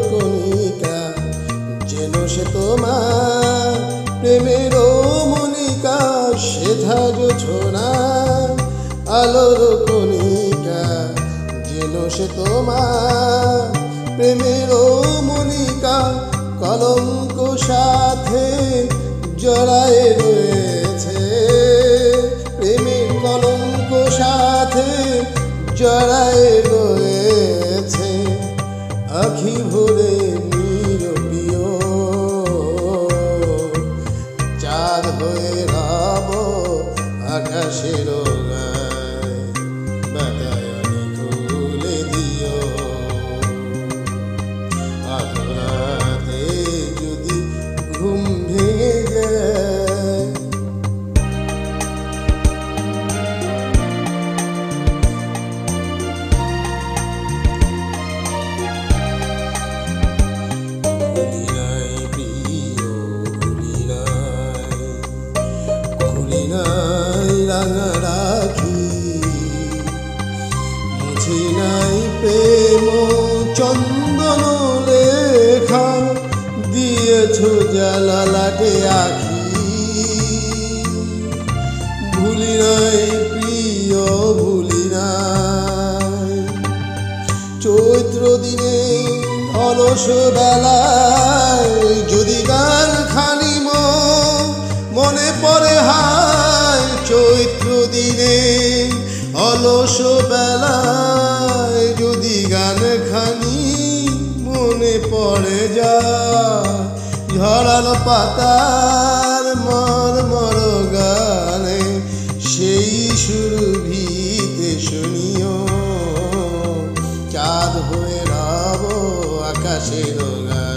কণিকা, যেন সে তোমার প্রেমের মনিকা, সেথা জোছনা আলোর কণিকা, যেন সে তোমার প্রেমের মনিকা, কলঙ্ক সাথে জড়ায় রয়েছে, প্রেমের কলঙ্ক সাথে জড়ায় রয়েছে, আখি ভরে নিরবিও চাঁদ হয়ে রব আকাশের গায়ে, বাতায়নে তুলে দিও আধরাতে যদি ঘুম ভেঙে যায়। রাঙা রাখি মুছে নাই প্রেম চন্দন লেখা, দিয়েছ জালালাটে আখি, ভুলি নাই প্রিয় ভুলি নাই, চৈত্র দিনে অলস বেলায় যদি গান খানি মনে পড়ে হায়, চৈত্র দিনে অলস বেলায় যদি গান খানি মনে পড়ে যায়, ঝরালো পাতার মরমর গানে সেই সুরভিতে শুনিও চাঁদ হয়ে রব আকাশের গায়ে।